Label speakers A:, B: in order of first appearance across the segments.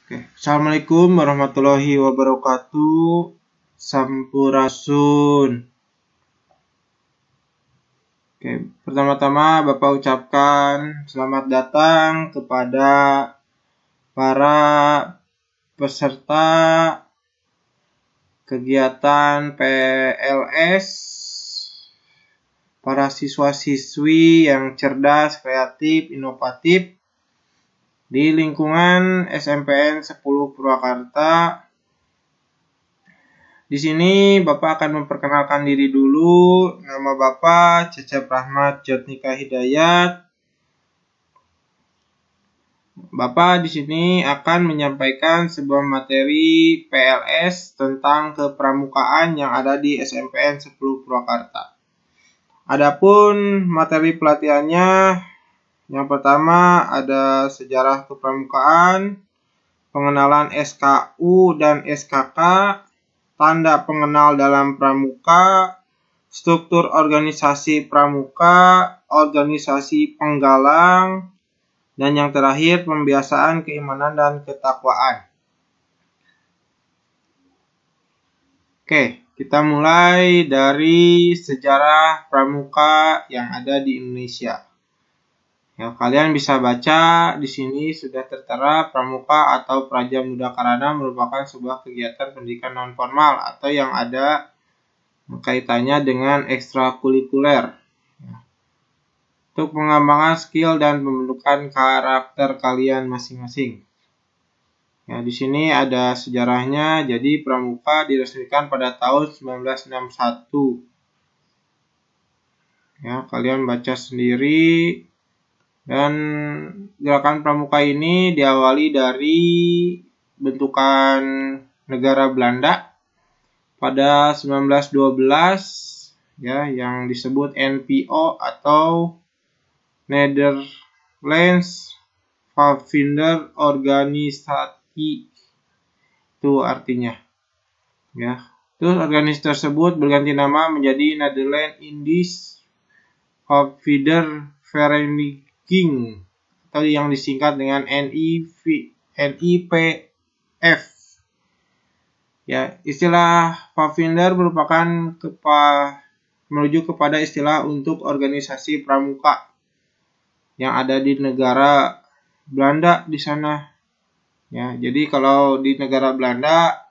A: Oke. Assalamualaikum warahmatullahi wabarakatuh. Sampurasun. Oke, pertama-tama Bapak ucapkan selamat datang kepada para peserta kegiatan PLS, para siswa-siswi yang cerdas, kreatif, inovatif di lingkungan SMPN 10 Purwakarta. Di sini Bapak akan memperkenalkan diri dulu. Nama Bapak Cecep Rahmat Jatnika Hidayat. Bapak di sini akan menyampaikan sebuah materi PLS tentang kepramukaan yang ada di SMPN 10 Purwakarta. Adapun materi pelatihannya, yang pertama ada sejarah kepramukaan, pengenalan SKU dan SKK, tanda pengenal dalam pramuka, struktur organisasi pramuka, organisasi penggalang, dan yang terakhir pembiasaan keimanan dan ketakwaan. Oke, kita mulai dari sejarah pramuka yang ada di Indonesia. Ya, kalian bisa baca di sini sudah tertera pramuka atau Praja Muda Karana merupakan sebuah kegiatan pendidikan non formal atau yang ada kaitannya dengan ekstrakurikuler. Ya. Untuk pengembangan skill dan pembentukan karakter kalian masing-masing. Ya, di sini ada sejarahnya. Jadi pramuka diresmikan pada tahun 1961. Ya, kalian baca sendiri. Dan gerakan pramuka ini diawali dari bentukan negara Belanda pada 1912 ya, yang disebut NPO atau Netherlands Pathfinder Organisasi, itu artinya ya. Terus organisasi tersebut berganti nama menjadi Netherlands Indies Pathfinder Vereniging atau yang disingkat dengan NIPF. Ya, istilah Pathfinder merupakan merujuk kepada istilah untuk organisasi pramuka yang ada di negara Belanda di sana. Ya, jadi kalau di negara Belanda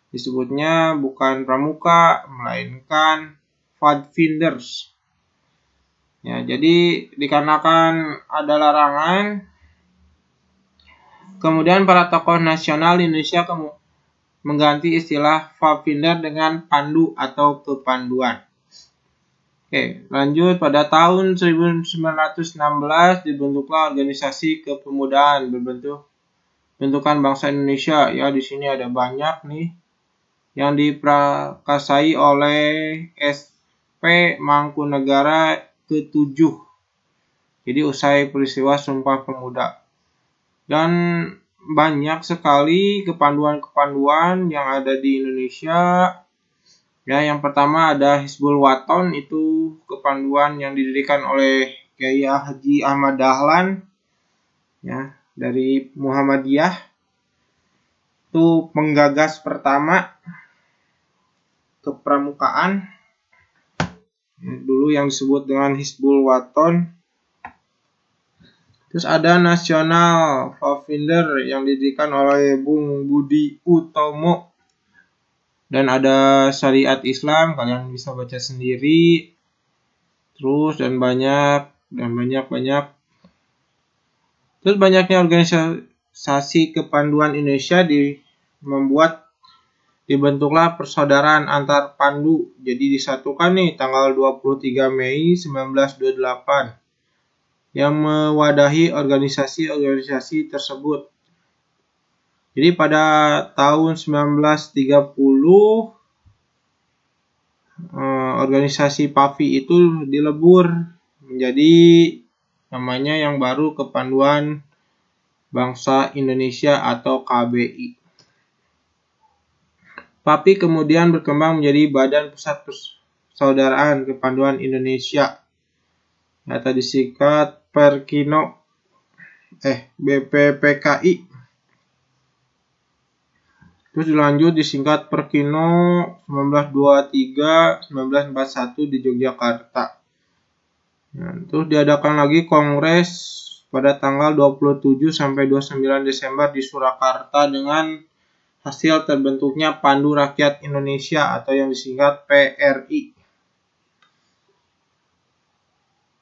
A: disebutnya bukan pramuka melainkan Pathfinders. Ya, jadi dikarenakan ada larangan, kemudian para tokoh nasional Indonesia mengganti istilah Pathfinder dengan pandu atau kepanduan. Oke, lanjut pada tahun 1916 dibentuklah organisasi kepemudaan bentukan bangsa Indonesia. Ya, di sini ada banyak nih yang diprakasai oleh SP Mangkunegara ke-7. Jadi usai peristiwa Sumpah Pemuda. Dan banyak sekali kepanduan-kepanduan yang ada di Indonesia. Ya, yang pertama ada Hizbul Waton, itu kepanduan yang didirikan oleh Kiai Haji Ahmad Dahlan ya, dari Muhammadiyah. Itu penggagas pertama kepramukaan. Dulu yang disebut dengan Hizbul Waton. Terus ada Nasional Pathfinder yang didirikan oleh Bung Budi Utomo. Dan ada Syariat Islam, kalian bisa baca sendiri. Terus dan banyak. Terus banyaknya organisasi kepanduan Indonesia dibentuklah persaudaraan antar pandu. Jadi disatukan nih tanggal 23 Mei 1928 yang mewadahi organisasi-organisasi tersebut. Jadi pada tahun 1930 organisasi PAVI itu dilebur menjadi namanya yang baru Kepanduan Bangsa Indonesia atau KBI. PAVI kemudian berkembang menjadi Badan Pusat Persaudaraan Kepanduan Indonesia atau disingkat BPPKI. Terus dilanjut disingkat Perkino 1923-1941 di Yogyakarta. Nah, terus diadakan lagi kongres pada tanggal 27 sampai 29 Desember di Surakarta dengan hasil terbentuknya Pandu Rakyat Indonesia atau yang disingkat PRI.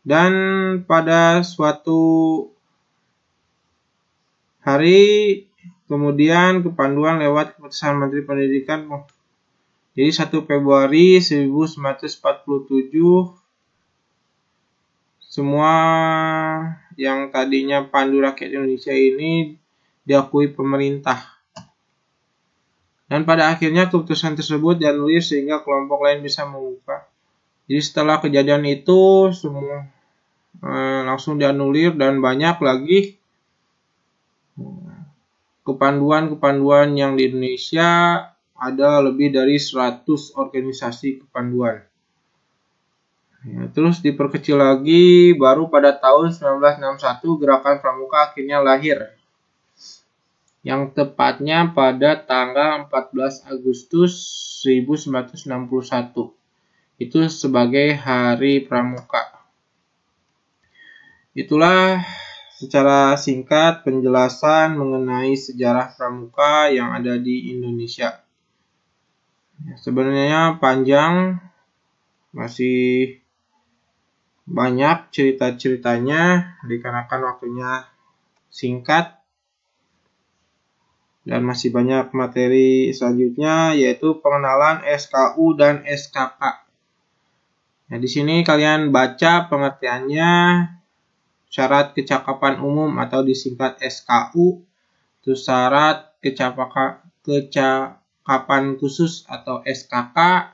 A: Dan pada suatu hari kemudian kepanduan lewat keputusan Menteri Pendidikan. Jadi 1 Februari 1947 semua yang tadinya Pandu Rakyat Indonesia ini diakui pemerintah. Dan pada akhirnya keputusan tersebut dianulir sehingga kelompok lain bisa membuka. Jadi setelah kejadian itu semua langsung dianulir dan banyak lagi kepanduan-kepanduan yang di Indonesia ada lebih dari 100 organisasi kepanduan. Ya, terus diperkecil lagi, baru pada tahun 1961 Gerakan Pramuka akhirnya lahir. Yang tepatnya pada tanggal 14 Agustus 1961. Itu sebagai Hari Pramuka. Itulah secara singkat penjelasan mengenai sejarah pramuka yang ada di Indonesia. Ya, sebenarnya panjang, masih banyak cerita-ceritanya dikarenakan waktunya singkat dan masih banyak materi selanjutnya yaitu pengenalan SKU dan SKK. Nah, di sini kalian baca pengertiannya, syarat kecakapan umum atau disingkat SKU, terus syarat kecakapan khusus atau SKK.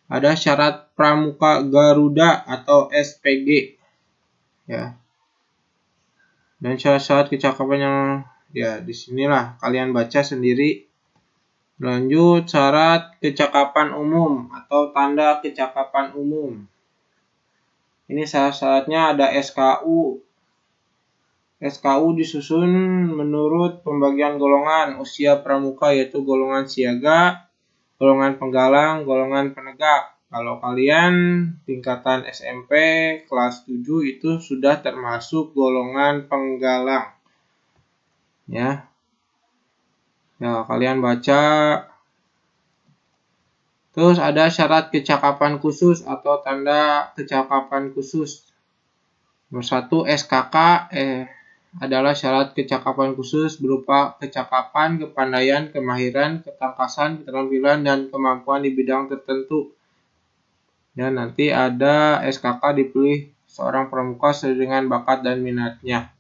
A: Ada syarat Pramuka Garuda atau SPG, ya. Dan syarat-syarat kecakapan yang ya disinilah kalian baca sendiri. Lanjut syarat kecakapan umum atau tanda kecakapan umum. Ini syarat-syaratnya ada SKU. SKU disusun menurut pembagian golongan usia pramuka yaitu golongan siaga, golongan penggalang, golongan penegak. Kalau kalian tingkatan SMP kelas 7 itu sudah termasuk golongan penggalang. Ya. Ya, kalian baca. Terus ada syarat kecakapan khusus atau tanda kecakapan khusus. Nomor 1 SKK adalah syarat kecakapan khusus berupa kecakapan, kepandaian, kemahiran, ketangkasan, keterampilan, dan kemampuan di bidang tertentu. Dan nanti ada SKK dipilih seorang pramuka sesuai dengan bakat dan minatnya.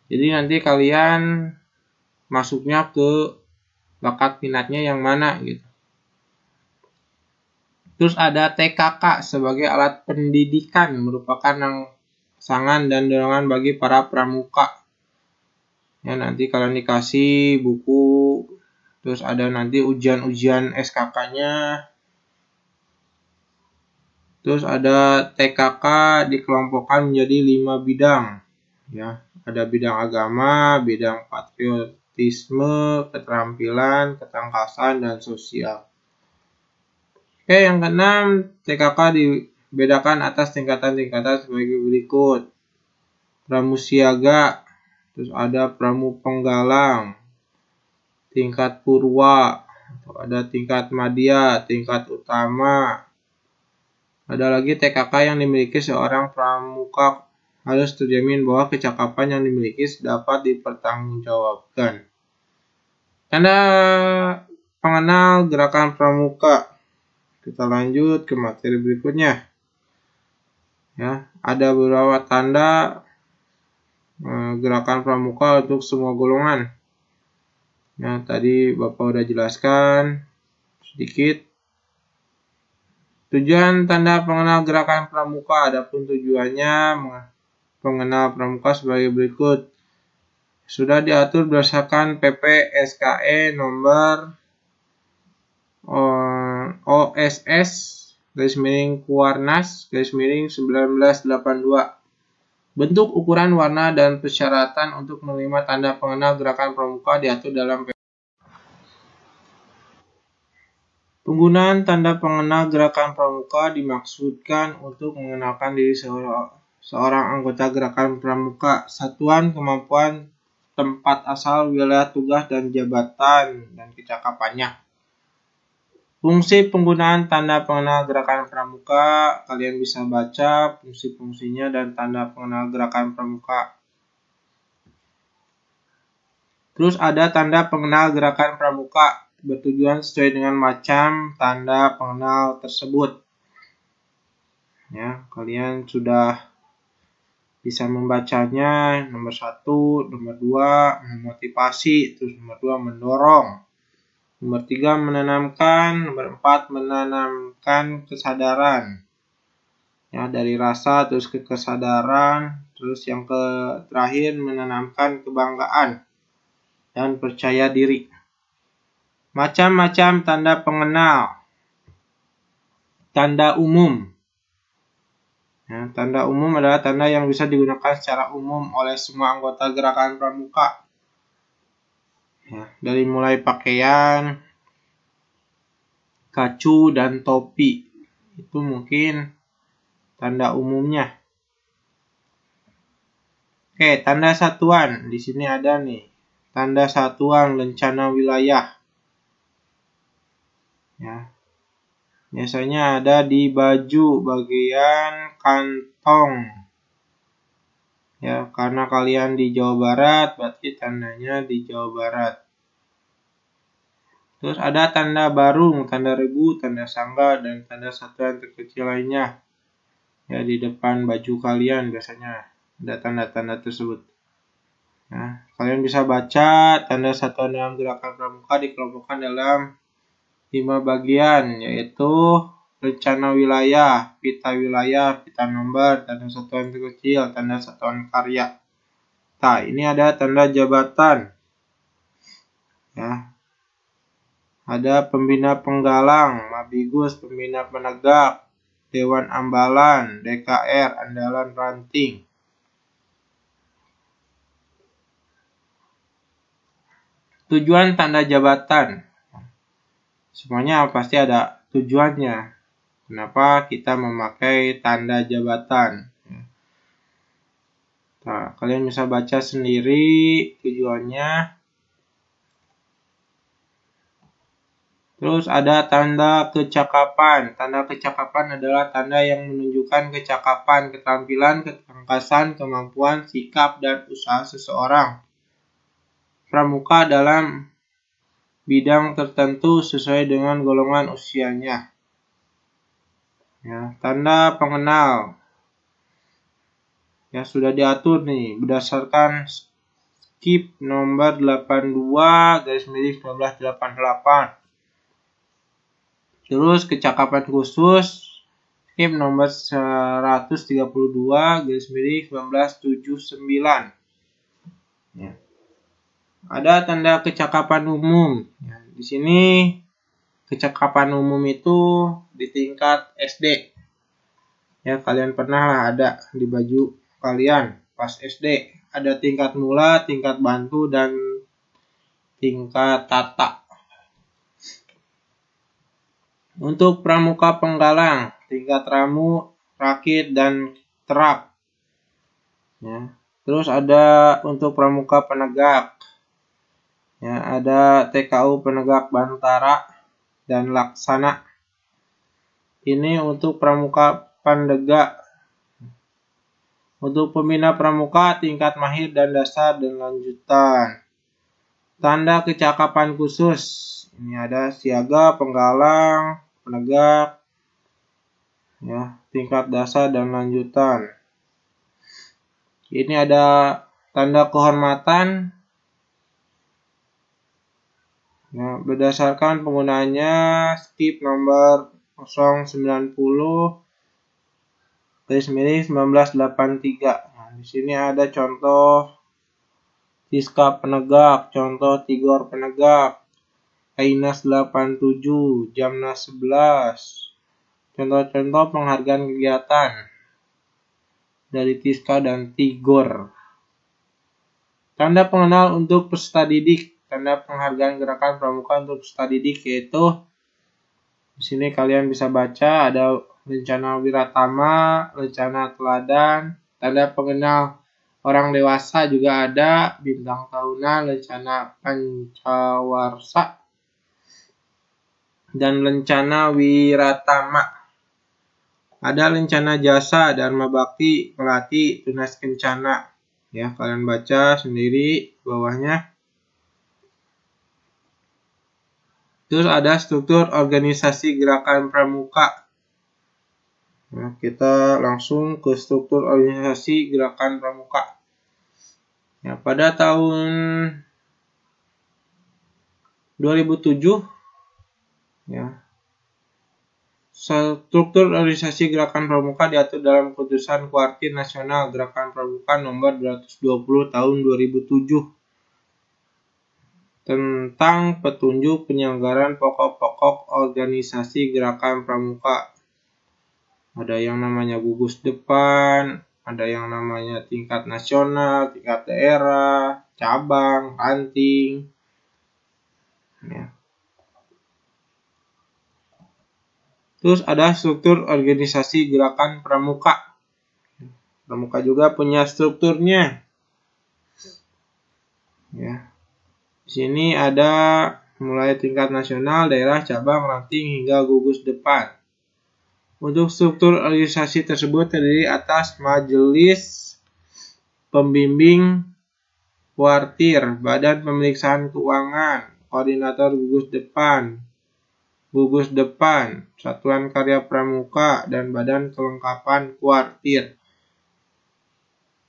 A: Jadi nanti kalian masuknya ke bakat minatnya yang mana gitu. Terus ada TKK sebagai alat pendidikan, merupakan rangsangan dan dorongan bagi para pramuka. Ya, nanti kalian dikasih buku, terus ada nanti ujian-ujian SKK-nya. Terus ada TKK dikelompokkan menjadi 5 bidang. Ya, ada bidang agama, bidang patriotisme, keterampilan, ketangkasan, dan sosial. Oke, yang keenam, TKK dibedakan atas tingkatan-tingkatan sebagai berikut. Pramusiaga, terus ada pramupenggalang, tingkat purwa, ada tingkat madya, tingkat utama. Ada lagi TKK yang dimiliki seorang pramuka harus terjamin bahwa kecakapan yang dimiliki dapat dipertanggungjawabkan. Tanda pengenal gerakan pramuka. Kita lanjut ke materi berikutnya. Ya, ada beberapa tanda gerakan pramuka untuk semua golongan. Ya, tadi Bapak udah jelaskan sedikit. Tujuan tanda pengenal gerakan pramuka, adapun tujuannya pengenal pramuka sebagai berikut. Sudah diatur berdasarkan PP SKE nomor OSS Kuarnas 1982. Bentuk, ukuran, warna, dan persyaratan untuk menerima tanda pengenal gerakan pramuka diatur dalam PP. Penggunaan tanda pengenal gerakan pramuka dimaksudkan untuk mengenalkan diri seorang anggota gerakan pramuka, satuan kemampuan, tempat asal, wilayah tugas dan jabatan, dan kecakapannya. Fungsi penggunaan tanda pengenal gerakan pramuka, kalian bisa baca fungsi-fungsinya dan tanda pengenal gerakan pramuka. Terus ada tanda pengenal gerakan pramuka, bertujuan sesuai dengan macam tanda pengenal tersebut. Ya, kalian sudah bisa membacanya. Nomor 1, nomor 2 memotivasi, terus nomor 2 mendorong. Nomor 3 menanamkan, nomor 4 menanamkan kesadaran. Ya, dari rasa terus ke kesadaran, terus yang terakhir menanamkan kebanggaan dan percaya diri. Macam-macam tanda pengenal. Tanda umum. Ya, tanda umum adalah tanda yang bisa digunakan secara umum oleh semua anggota gerakan pramuka. Ya, dari mulai pakaian, kacu, dan topi. Itu mungkin tanda umumnya. Oke, tanda satuan. Di sini ada nih. Tanda satuan lencana wilayah. Ya. Biasanya ada di baju bagian kantong. Ya, karena kalian di Jawa Barat, berarti tandanya di Jawa Barat. Terus ada tanda barung, tanda regu, tanda sangga, dan tanda satuan terkecil lainnya. Ya, di depan baju kalian biasanya ada tanda-tanda tersebut. Nah, kalian bisa baca tanda satuan dalam gerakan pramuka dikelompokkan dalam 5 bagian, yaitu rencana wilayah, pita nomor, tanda satuan terkecil, tanda satuan karya. Nah, ini ada tanda jabatan. Ya. Ada pembina penggalang, Mabigus, pembina penegak, Dewan Ambalan, DKR, Andalan Ranting. Tujuan tanda jabatan. Semuanya pasti ada tujuannya. Kenapa kita memakai tanda jabatan? Nah, kalian bisa baca sendiri tujuannya. Terus ada tanda kecakapan. Tanda kecakapan adalah tanda yang menunjukkan kecakapan, keterampilan, ketangkasan, kemampuan, sikap, dan usaha seseorang pramuka dalam bidang tertentu sesuai dengan golongan usianya. Ya, tanda pengenal. Ya, sudah diatur nih berdasarkan skip nomor 82/1988. Terus kecakapan khusus skip nomor 132/1979. Ya. Ada tanda kecakapan umum. Ya, di sini kecakapan umum itu di tingkat SD. Ya, kalian pernah lah ada di baju kalian pas SD. Ada tingkat mula, tingkat bantu, dan tingkat tata. Untuk pramuka penggalang, tingkat ramu, rakit, dan terap. Ya. Terus ada untuk pramuka penegak. Ya, ada TKU penegak bantara dan laksana. Ini untuk pramuka pandega. Untuk pembina pramuka tingkat mahir dan dasar dan lanjutan. Tanda kecakapan khusus. Ini ada siaga, penggalang, penegak, ya, tingkat dasar dan lanjutan. Ini ada tanda kehormatan. Ya, berdasarkan penggunaannya skip nomor 090/1983. Nah, di sini ada contoh Tiska penegak, contoh Tigor penegak, Ainas 87, Jamnas 11. Contoh-contoh penghargaan kegiatan dari Tiska dan Tigor. Tanda pengenal untuk peserta didik. Tanda penghargaan gerakan pramuka untuk peserta didik yaitu Di sini kalian bisa baca ada lencana wiratama, lencana teladan, tanda pengenal orang dewasa juga ada, bintang tahunan, lencana pancawarsa, dan lencana wiratama. Ada lencana jasa, dharma bakti, melati, tunas kencana. Ya, kalian baca sendiri bawahnya. Terus ada struktur organisasi gerakan pramuka. Nah, kita langsung ke struktur organisasi gerakan pramuka. Ya, pada tahun 2007 ya, struktur organisasi gerakan pramuka diatur dalam Keputusan Kuartir Nasional Gerakan Pramuka nomor 220 tahun 2007 tentang petunjuk penyelenggaraan pokok-pokok organisasi gerakan pramuka. Ada yang namanya gugus depan, ada yang namanya tingkat nasional, tingkat daerah, cabang, ranting. Ya. Terus ada struktur organisasi gerakan pramuka. Pramuka juga punya strukturnya. Ya. Di sini ada mulai tingkat nasional, daerah, cabang, ranting, hingga gugus depan. Untuk struktur organisasi tersebut terdiri atas majelis pembimbing kuartir, badan pemeriksaan keuangan, koordinator gugus depan, satuan karya pramuka, dan badan kelengkapan kuartir.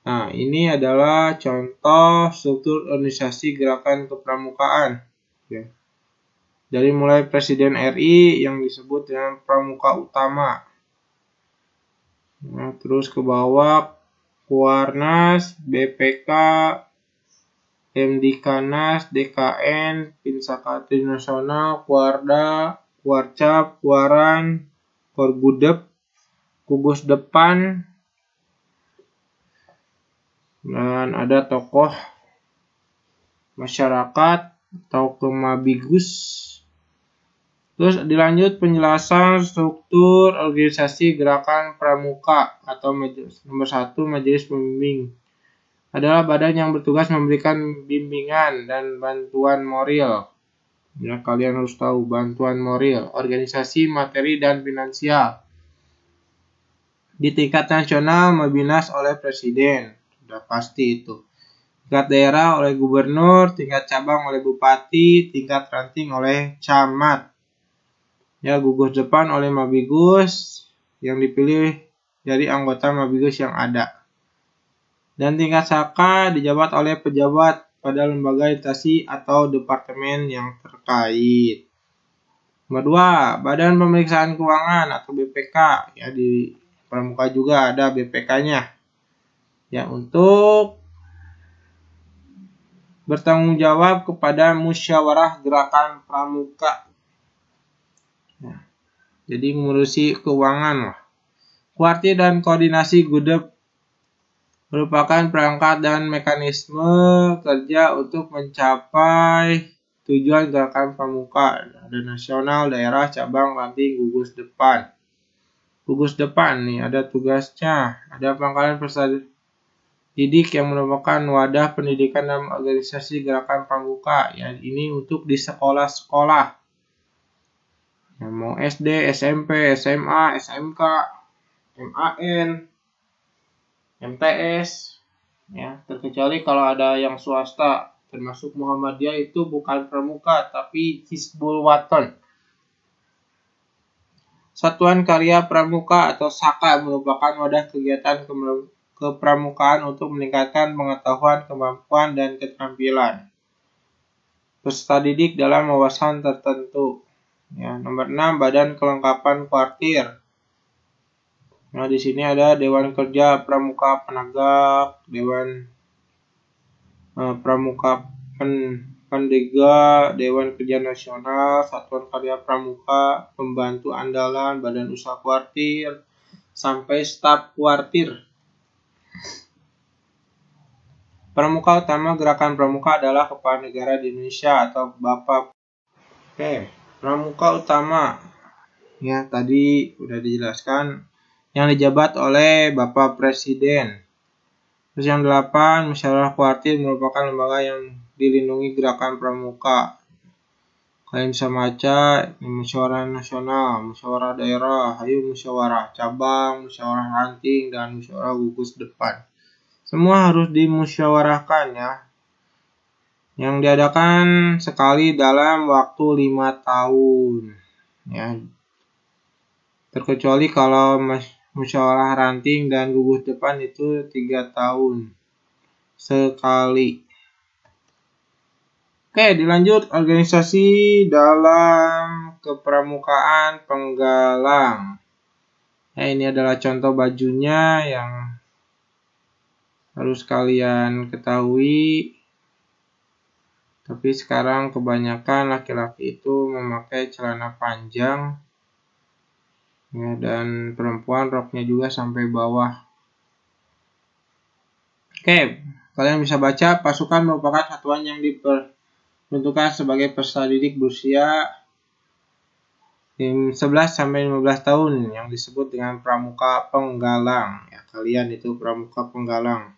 A: Nah, ini adalah contoh struktur organisasi gerakan kepramukaan. Ya. Dari mulai Presiden RI yang disebut dengan Pramuka Utama. Nah, terus ke bawah Kuarnas, BPK, MDikanas, DKN, Pinsakati Nasional, Kuarda, Kuarcap, Kuaran, Korgudep, gugus depan, dan ada tokoh masyarakat atau Kemabigus. Terus dilanjut penjelasan struktur organisasi gerakan pramuka atau nomor 1 majelis pembimbing. Adalah badan yang bertugas memberikan bimbingan dan bantuan moral. Ya, kalian harus tahu bantuan moral, organisasi, materi, dan finansial. Di tingkat nasional membinas oleh presiden. Sudah pasti itu. Tingkat daerah oleh gubernur, tingkat cabang oleh bupati, tingkat ranting oleh camat. Ya, gugus depan oleh Mabigus yang dipilih dari anggota Mabigus yang ada. Dan tingkat saka dijabat oleh pejabat pada lembaga instansi atau departemen yang terkait. Nomor 2, Badan Pemeriksaan Keuangan atau BPK. Ya, di pramuka juga ada BPK-nya. Ya, untuk bertanggung jawab kepada musyawarah gerakan pramuka. Ya, jadi mengurusi keuangan lah. Kuartir dan koordinasi gudep merupakan perangkat dan mekanisme kerja untuk mencapai tujuan gerakan pramuka. Ada nasional, daerah, cabang, ranting, gugus depan. Gugus depan nih ada tugasnya. Ada pangkalan peserta didik yang merupakan wadah pendidikan dalam organisasi gerakan pramuka. Ya, ini untuk di sekolah-sekolah. Ya, mau SD, SMP, SMA, SMK, MAN, MTS, ya, terkecuali kalau ada yang swasta, termasuk Muhammadiyah itu bukan pramuka, tapi Hizbul Wathan. Satuan Karya Pramuka atau SAKA merupakan wadah kegiatan kepramukaan untuk meningkatkan pengetahuan, kemampuan, dan keterampilan peserta didik dalam wawasan tertentu. Ya, nomor 6, Badan Kelengkapan Kuartir. Nah, di sini ada Dewan Kerja Pramuka Penegak, Dewan Pramuka Pendega, Dewan Kerja Nasional, Satuan Karya Pramuka, Pembantu Andalan, Badan Usaha Kuartir, sampai Staf Kuartir. Pramuka utama gerakan pramuka adalah Kepala Negara di Indonesia atau Bapak. Pramuka utama Ya, tadi udah dijelaskan yang dijabat oleh Bapak Presiden. Terus yang 8, musyawarah kuartir merupakan lembaga yang dilindungi gerakan pramuka. Kalian bisa baca musyawarah nasional, musyawarah daerah, hayu musyawarah cabang, musyawarah ranting, dan musyawarah gugus depan. Semua harus dimusyawarahkan ya. Yang diadakan sekali dalam waktu 5 tahun. Ya. Terkecuali kalau musyawarah ranting dan gugus depan itu 3 tahun sekali. Oke, dilanjut organisasi dalam kepramukaan penggalang. Ya, ini adalah contoh bajunya yang harus kalian ketahui. Tapi sekarang kebanyakan laki-laki itu memakai celana panjang. Ya, dan perempuan roknya juga sampai bawah. Oke, kalian bisa baca pasukan merupakan satuan yang diperuntukkan sebagai peserta didik berusia 11 sampai 15 tahun yang disebut dengan pramuka penggalang. Ya, kalian itu pramuka penggalang.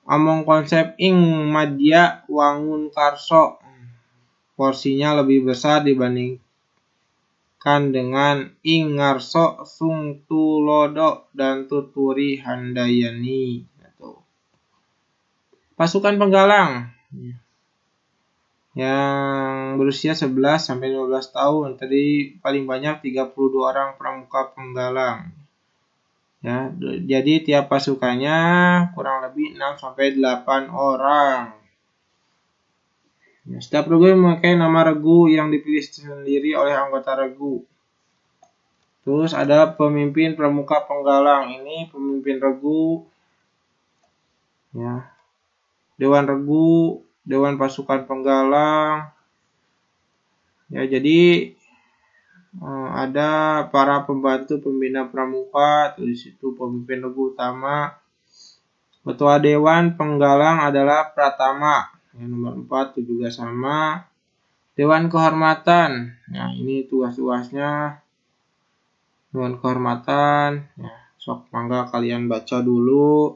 A: Omong konsep ing madya wangun karso. Porsinya lebih besar dibanding dengan ing ngarso sung tulodo dan tuturi handayani. Pasukan penggalang yang berusia 11 sampai 15 tahun. Tadi paling banyak 32 orang pramuka penggalang. Ya, jadi tiap pasukannya kurang lebih 6 sampai 8 orang. Ya, setiap regu memakai nama regu yang dipilih sendiri oleh anggota regu. Terus ada pemimpin pramuka penggalang. Ini pemimpin regu. Ya. Dewan regu, dewan pasukan penggalang. Ya, jadi ada para pembantu pembina pramuka, di situ pemimpin regu utama. Ketua dewan penggalang adalah pratama. Yang nomor 4 itu juga sama. Dewan kehormatan. Nah, ini tugas-tugasnya. Dewan kehormatan. Ya, sok mangga kalian baca dulu.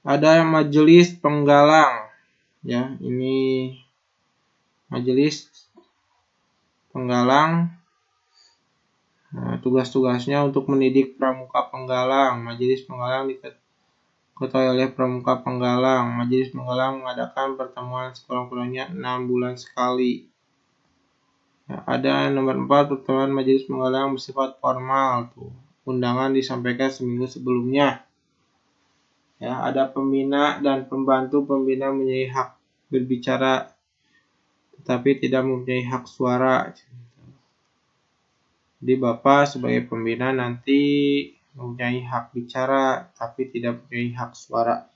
A: Ada majelis penggalang. Ya, ini majelis penggalang. Nah, tugas-tugasnya untuk mendidik pramuka penggalang. Majelis penggalang diketuai oleh pramuka penggalang. Majelis penggalang mengadakan pertemuan sekurang-kurangnya 6 bulan sekali. Ya, ada nomor 4, pertemuan majelis penggalang bersifat formal. Undangan disampaikan seminggu sebelumnya. Ya, ada pembina dan pembantu pembina mempunyai hak berbicara, tetapi tidak mempunyai hak suara. Jadi Bapak sebagai pembina nanti mempunyai hak bicara, tapi tidak mempunyai hak suara.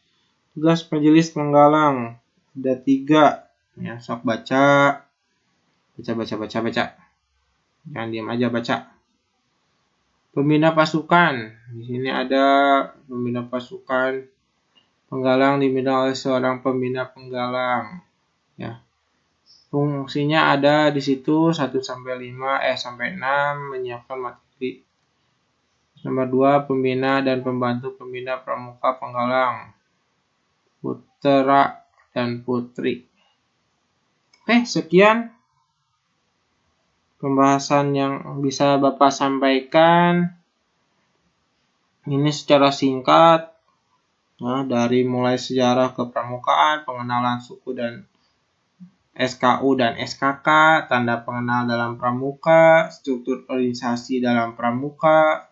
A: Tugas majelis penggalang ada 3. Ya, sok baca. Baca. Jangan diam aja, baca. Pembina pasukan. Di sini ada pembina pasukan penggalang dibina oleh seorang pembina penggalang. Ya. Fungsinya ada di situ 1 sampai 6 menyiapkan materi. Nomor 2, pembina dan pembantu pembina pramuka penggalang. Putra dan putri. Oke, sekian pembahasan yang bisa Bapak sampaikan. Ini secara singkat. Nah, dari mulai sejarah kepramukaan, pengenalan suku dan SKU dan SKK, tanda pengenal dalam pramuka, struktur organisasi dalam pramuka,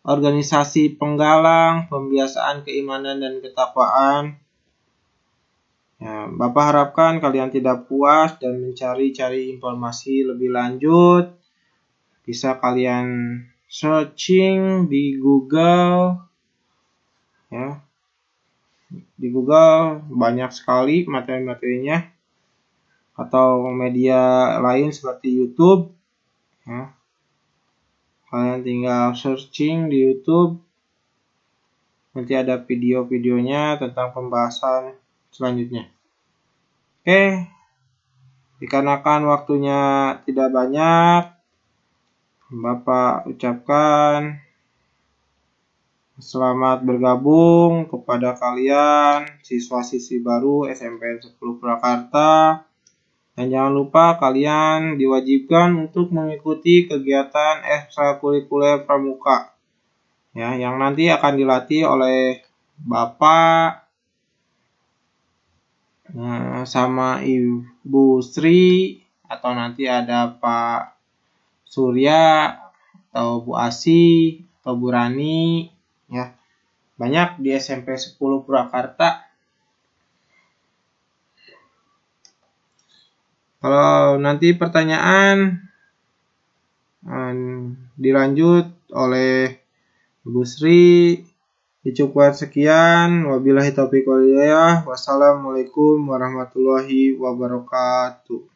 A: organisasi penggalang, pembiasaan keimanan dan ketakwaan. Ya, Bapak harapkan kalian tidak puas dan mencari-cari informasi lebih lanjut. Bisa kalian searching di Google. Ya. Di Google banyak sekali materi-materinya, atau media lain seperti YouTube. Ya. Kalian tinggal searching di YouTube, nanti ada video-videonya tentang pembahasan selanjutnya. Oke, Dikarenakan waktunya tidak banyak, Bapak ucapkan selamat bergabung kepada kalian siswa-siswi baru SMPN 10 Purwakarta. Dan jangan lupa kalian diwajibkan untuk mengikuti kegiatan ekstrakurikuler pramuka, ya, yang nanti akan dilatih oleh Bapak sama Ibu Sri, atau nanti ada Pak Surya atau Bu Asi atau Bu Rani, ya. Banyak di SMP 10 Purwakarta. Kalau nanti pertanyaan dilanjut oleh Bu Sri, dicukupkan sekian. Wabillahi taufiq wal hidayah. Wassalamualaikum warahmatullahi wabarakatuh.